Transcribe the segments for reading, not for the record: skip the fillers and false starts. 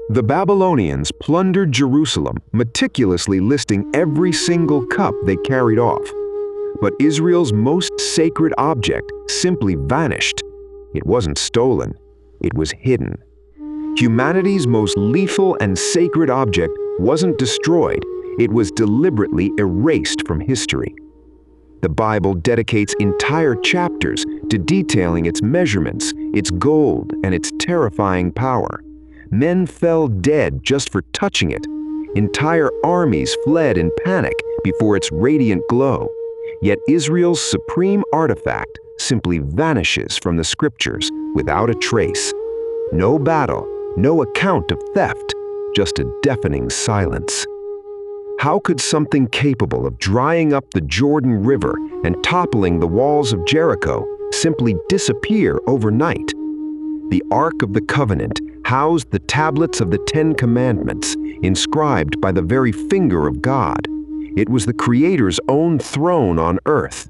The Babylonians plundered Jerusalem, meticulously listing every single cup they carried off. But Israel's most sacred object simply vanished. It wasn't stolen, it was hidden. Humanity's most lethal and sacred object wasn't destroyed, it was deliberately erased from history. The Bible dedicates entire chapters to detailing its measurements, its gold, and its terrifying power. Men fell dead just for touching it. Entire armies fled in panic before its radiant glow. Yet Israel's supreme artifact simply vanishes from the scriptures without a trace. No battle, no account of theft, just a deafening silence. How could something capable of drying up the Jordan River and toppling the walls of Jericho simply disappear overnight? The Ark of the Covenant housed the tablets of the Ten Commandments, inscribed by the very finger of God. It was the Creator's own throne on earth.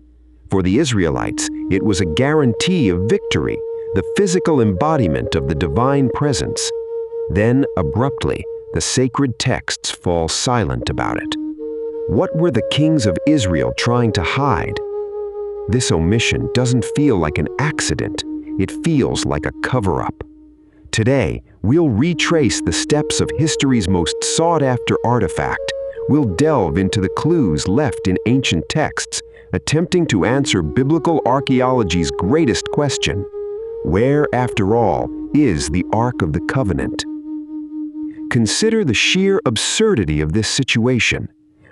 For the Israelites, it was a guarantee of victory, the physical embodiment of the divine presence. Then, abruptly, the sacred texts fall silent about it. What were the kings of Israel trying to hide? This omission doesn't feel like an accident. It feels like a cover-up. Today, we'll retrace the steps of history's most sought-after artifact. We'll delve into the clues left in ancient texts, attempting to answer biblical archaeology's greatest question: where, after all, is the Ark of the Covenant? Consider the sheer absurdity of this situation.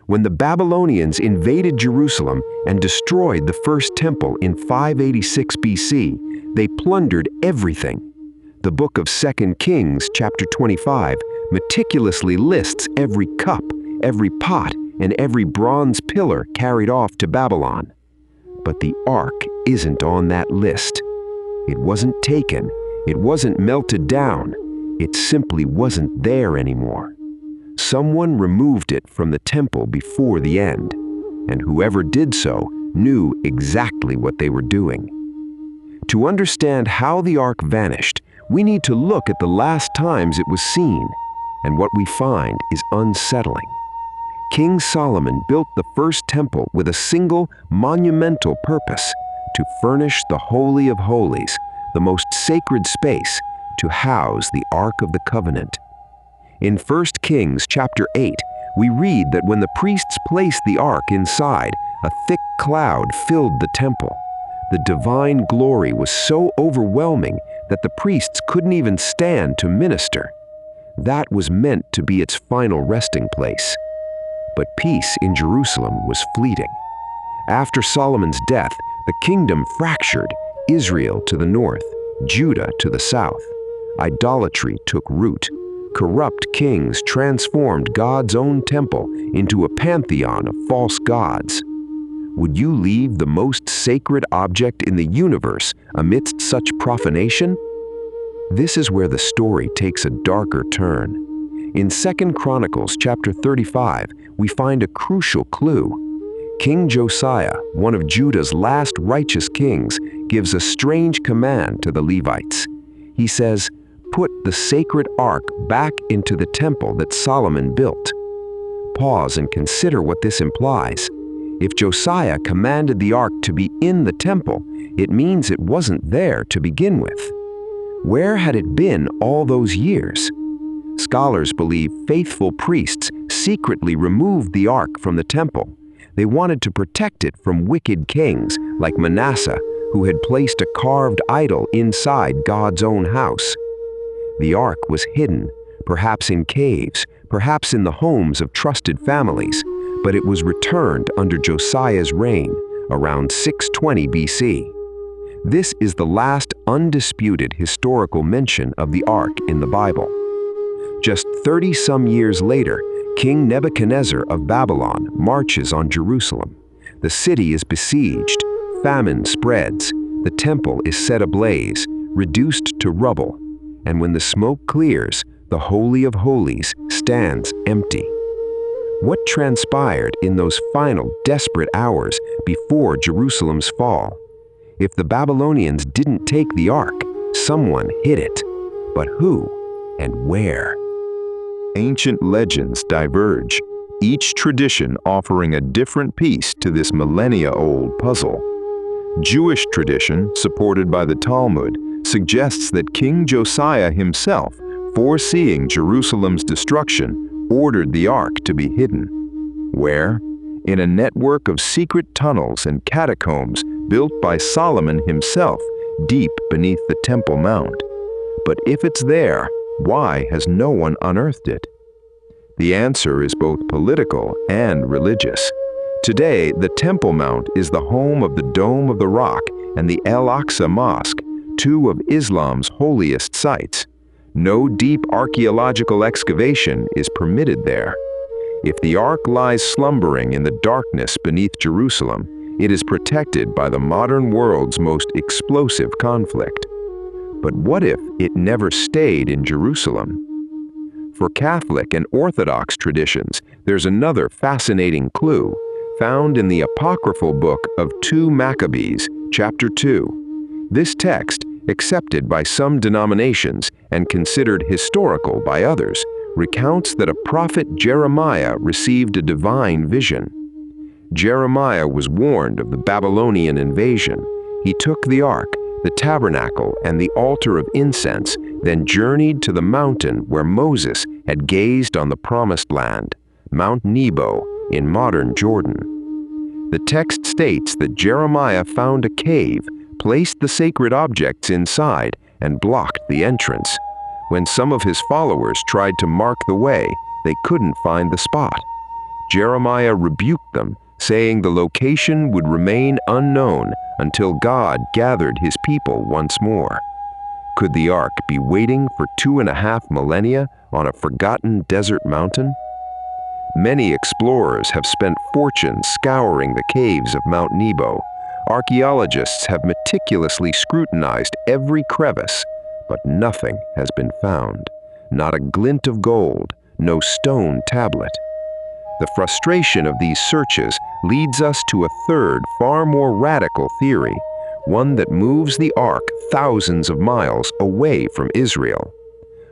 When the Babylonians invaded Jerusalem and destroyed the first temple in 586 BC, they plundered everything. The book of 2 Kings, chapter 25, meticulously lists every cup, every pot, and every bronze pillar carried off to Babylon. But the Ark isn't on that list. It wasn't taken, it wasn't melted down, it simply wasn't there anymore. Someone removed it from the temple before the end, and whoever did so knew exactly what they were doing. To understand how the Ark vanished, we need to look at the last times it was seen, and what we find is unsettling. King Solomon built the first temple with a single monumental purpose: to furnish the Holy of Holies, the most sacred space, to house the Ark of the Covenant. In 1 Kings chapter 8, we read that when the priests placed the Ark inside, a thick cloud filled the temple. The divine glory was so overwhelming that the priests couldn't even stand to minister. That was meant to be its final resting place. But peace in Jerusalem was fleeting. After Solomon's death, the kingdom fractured, Israel to the north, Judah to the south. Idolatry took root. Corrupt kings transformed God's own temple into a pantheon of false gods. Would you leave the most sacred object in the universe amidst such profanation? This is where the story takes a darker turn. In 2 Chronicles chapter 35, we find a crucial clue. King Josiah, one of Judah's last righteous kings, gives a strange command to the Levites. He says, "Put the sacred ark back into the temple that Solomon built." Pause and consider what this implies. If Josiah commanded the ark to be in the temple, it means it wasn't there to begin with. Where had it been all those years? Scholars believe faithful priests secretly removed the ark from the temple. They wanted to protect it from wicked kings like Manasseh, who had placed a carved idol inside God's own house. The ark was hidden, perhaps in caves, perhaps in the homes of trusted families, but it was returned under Josiah's reign, around 620 BC. This is the last undisputed historical mention of the ark in the Bible. Just 30-some years later, King Nebuchadnezzar of Babylon marches on Jerusalem. The city is besieged, famine spreads, the temple is set ablaze, reduced to rubble, and when the smoke clears, the Holy of Holies stands empty. What transpired in those final desperate hours before Jerusalem's fall? If the Babylonians didn't take the ark, someone hid it. But who and where? ancient legends diverge, each tradition offering a different piece to this millennia-old puzzle. Jewish tradition, supported by the Talmud, suggests that King Josiah himself, foreseeing Jerusalem's destruction, ordered the ark to be hidden. Where? In a network of secret tunnels and catacombs built by Solomon himself, deep beneath the Temple Mount. But if it's there, why has no one unearthed it? The answer is both political and religious. Today, the Temple Mount is the home of the Dome of the Rock and the Al-Aqsa Mosque, two of Islam's holiest sites. No deep archaeological excavation is permitted there. If the ark lies slumbering in the darkness beneath Jerusalem, it is protected by the modern world's most explosive conflict. But what if it never stayed in Jerusalem? For Catholic and Orthodox traditions, there's another fascinating clue, found in the apocryphal book of 2 Maccabees, chapter 2. This text, accepted by some denominations and considered historical by others, recounts that a prophet Jeremiah received a divine vision. Jeremiah was warned of the Babylonian invasion. He took the ark, the tabernacle, and the altar of incense, then journeyed to the mountain where Moses had gazed on the promised land, Mount Nebo in modern Jordan. The text states that Jeremiah found a cave, placed the sacred objects inside, and blocked the entrance. When some of his followers tried to mark the way, they couldn't find the spot. Jeremiah rebuked them, saying the location would remain unknown until God gathered his people once more. Could the ark be waiting for 2.5 millennia on a forgotten desert mountain? Many explorers have spent fortunes scouring the caves of Mount Nebo. Archaeologists have meticulously scrutinized every crevice, but nothing has been found. Not a glint of gold, no stone tablet. The frustration of these searches leads us to a third, far more radical theory, one that moves the ark thousands of miles away from Israel.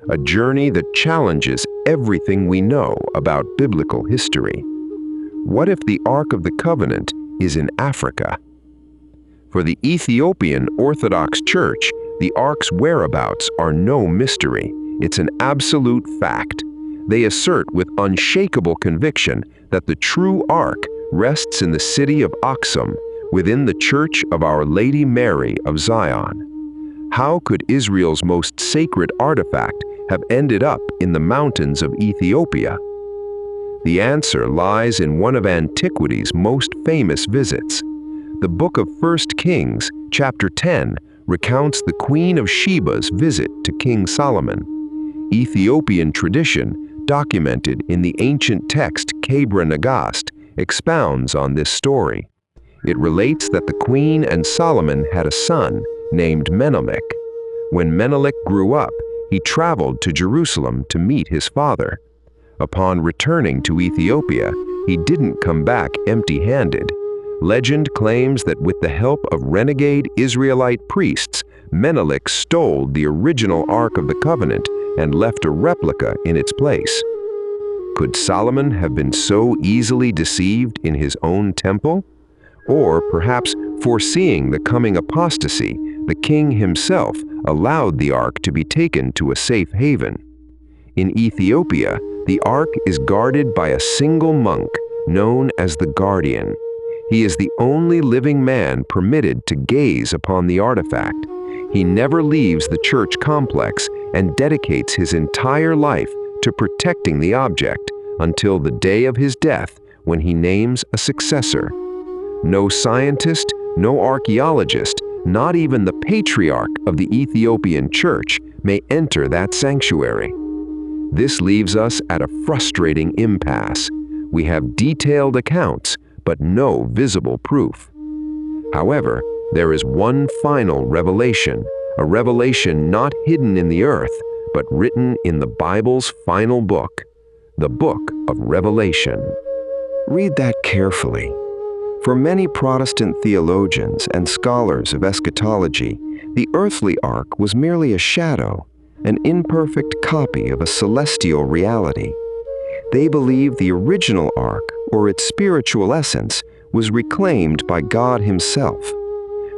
A journey that challenges everything we know about biblical history. What if the Ark of the Covenant is in Africa? For the Ethiopian Orthodox Church, the ark's whereabouts are no mystery. It's an absolute fact. They assert with unshakable conviction that the true ark rests in the city of Aksum, within the Church of Our Lady Mary of Zion. How could Israel's most sacred artifact have ended up in the mountains of Ethiopia? The answer lies in one of antiquity's most famous visits. The book of 1 Kings, chapter 10, recounts the Queen of Sheba's visit to King Solomon. Ethiopian tradition, documented in the ancient text Kabra Nagast, expounds on this story. It relates that the queen and Solomon had a son named Menelik. When Menelik grew up, he traveled to Jerusalem to meet his father. Upon returning to Ethiopia, he didn't come back empty-handed. Legend claims that with the help of renegade Israelite priests, Menelik stole the original Ark of the Covenant and left a replica in its place. Could Solomon have been so easily deceived in his own temple? Or perhaps foreseeing the coming apostasy, the king himself allowed the ark to be taken to a safe haven. In Ethiopia, the ark is guarded by a single monk known as the guardian. He is the only living man permitted to gaze upon the artifact. He never leaves the church complex and dedicates his entire life to protecting the object until the day of his death, when he names a successor. No scientist, no archaeologist, not even the patriarch of the Ethiopian church may enter that sanctuary. This leaves us at a frustrating impasse. We have detailed accounts, but no visible proof. However, there is one final revelation, a revelation not hidden in the earth, but written in the Bible's final book, the Book of Revelation. Read that carefully. For many Protestant theologians and scholars of eschatology, the earthly ark was merely a shadow, an imperfect copy of a celestial reality. They believe the original ark, or its spiritual essence, was reclaimed by God Himself.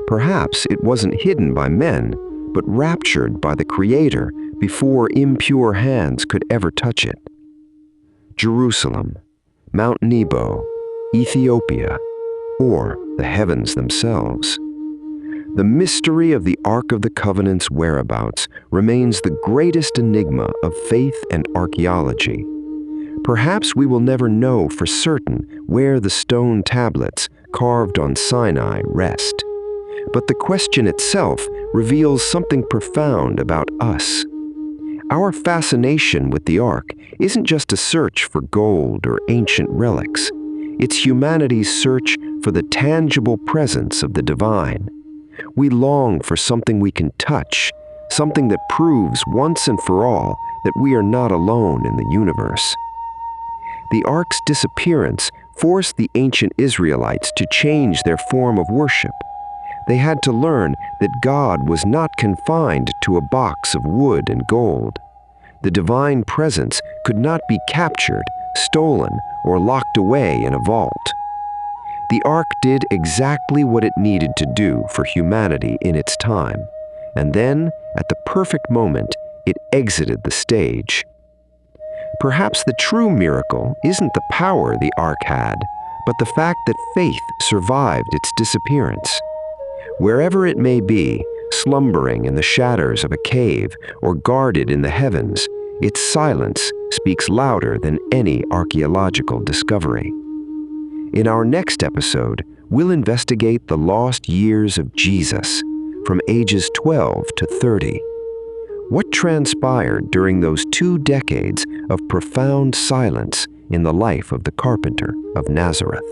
Perhaps it wasn't hidden by men, but raptured by the Creator before impure hands could ever touch it. Jerusalem, Mount Nebo, Ethiopia, or the heavens themselves. The mystery of the Ark of the Covenant's whereabouts remains the greatest enigma of faith and archaeology. Perhaps we will never know for certain where the stone tablets carved on Sinai rest. But the question itself reveals something profound about us. Our fascination with the Ark isn't just a search for gold or ancient relics. It's humanity's search for the tangible presence of the divine. We long for something we can touch, something that proves once and for all that we are not alone in the universe. The Ark's disappearance forced the ancient Israelites to change their form of worship. They had to learn that God was not confined to a box of wood and gold. The divine presence could not be captured, stolen, or locked away in a vault. The Ark did exactly what it needed to do for humanity in its time, and then, at the perfect moment, it exited the stage. Perhaps the true miracle isn't the power the Ark had, but the fact that faith survived its disappearance. Wherever it may be, slumbering in the shadows of a cave or guarded in the heavens, its silence speaks louder than any archaeological discovery. In our next episode, we'll investigate the lost years of Jesus, from ages 12 to 30. What transpired during those 2 decades of profound silence in the life of the carpenter of Nazareth?